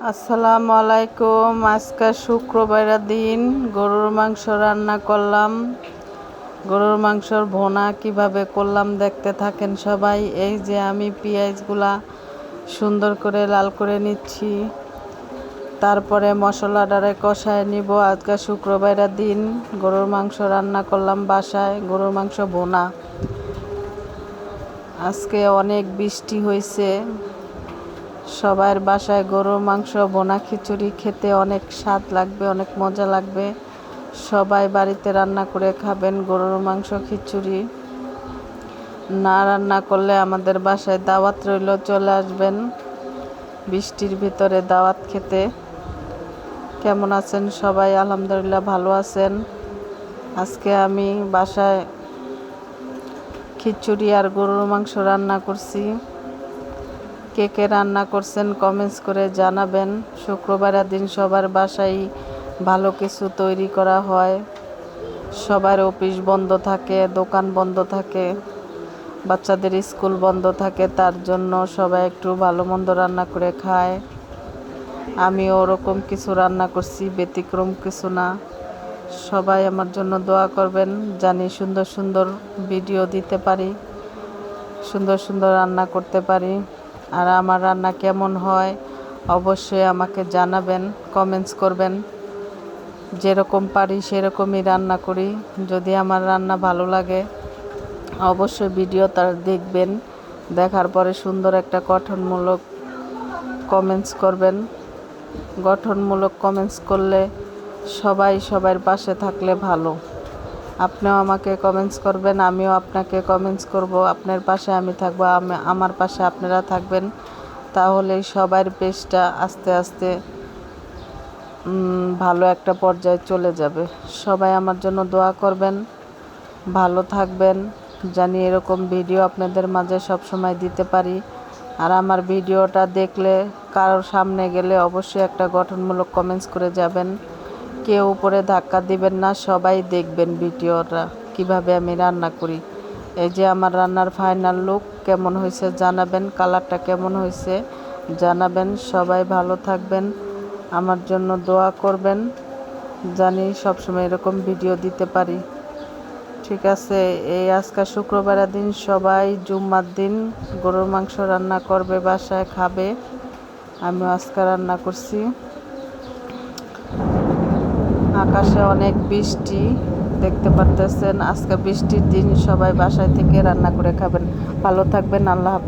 আসসালামু আলাইকুম। আজকে শুক্রবারের দিন গরুর মাংস রান্না করলাম। গরুর মাংসর ভুনা কিভাবে করলাম দেখতে থাকেন সবাই। এই যে আমি পেঁয়াজগুলা সুন্দর করে লাল করে নিচ্ছি, তারপরে মশলাটারে কষায় নিব। আজকে শুক্রবারের দিন গরুর মাংস রান্না করলাম বাসায়, গরুর মাংস ভুনা। আজকে অনেক বৃষ্টি হয়েছে, সবার বাসায় গরুর মাংস ভুনা খিচুড়ি খেতে অনেক স্বাদ লাগবে, অনেক মজা লাগবে। সবাই বাড়িতে রান্না করে খাবেন গরুর মাংস খিচুড়ি। না রান্না করলে আমাদের বাসায় দাওয়াত রইল, চলে আসবেন বৃষ্টির ভিতরে দাওয়াত খেতে। কেমন আছেন সবাই? আলহামদুলিল্লাহ ভালো আছেন। আজকে আমি বাসায় খিচুড়ি আর গরুর মাংস রান্না করছি। কে কে রান্না করছেন কমেন্টস করে জানাবেন। শুক্রবারের দিন সবার বাসায় ভালো কিছু তৈরি করা হয়, সবার অফিস বন্ধ থাকে, দোকান বন্ধ থাকে, বাচ্চাদের স্কুল বন্ধ থাকে, তার জন্য সবাই একটু ভালো মন্দ রান্না করে খায়। আমি ওরকম কিছু রান্না করছি, ব্যতিক্রম কিছু না। সবাই আমার জন্য দোয়া করবেন, জানি সুন্দর সুন্দর ভিডিও দিতে পারি, সুন্দর সুন্দর রান্না করতে পারি। আর আমার রান্না কেমন হয় অবশ্যই আমাকে জানাবেন, কমেন্টস করবেন। যেরকম পারি সেরকমই রান্না করি। যদি আমার রান্না ভালো লাগে অবশ্যই ভিডিওটা দেখবেন, দেখার পরে সুন্দর একটা গঠনমূলক কমেন্টস করবেন। গঠনমূলক কমেন্টস করলে সবাই সবার পাশে থাকলে ভালো। আপনিও আমাকে কমেন্টস করবেন, আমিও আপনাকে কমেন্টস করব। আপনার পাশে আমি থাকবো, আমার পাশে আপনারা থাকবেন। তাহলেই সবার পেজটা আস্তে আস্তে ভালো একটা পর্যায়ে চলে যাবে। সবাই আমার জন্য দোয়া করবেন, ভালো থাকবেন, জানি এরকম ভিডিও আপনাদের মাঝে সবসময় দিতে পারি। আর আমার ভিডিওটা দেখলে কারোর সামনে গেলে অবশ্যই একটা গঠনমূলক কমেন্টস করে যাবেন। কেউ উপরে ধাক্কা দিবেন না, সবাই দেখবেন ভিডিওটা কিভাবে আমি রান্না করি। এই যে আমার রান্নার ফাইনাল লুক কেমন হয়েছে জানাবেন, কালারটা কেমন হয়েছে জানাবেন। সবাই ভালো থাকবেন, আমার জন্য দোয়া করবেন, জানি সবসময় এরকম ভিডিও দিতে পারি। ঠিক আছে, এই আজকে শুক্রবারের দিন সবাই জুম্মার দিন গরুর মাংস রান্না করবে, বাসায় খাবে। আমিও আজকে রান্না করছি। আকাশে অনেক বৃষ্টি দেখতে পারতেছেন। আজকে বৃষ্টির দিন সবাই বাসায় থেকে রান্না করে খাবেন। ভালো থাকবেন, আল্লাহ হাফেজ।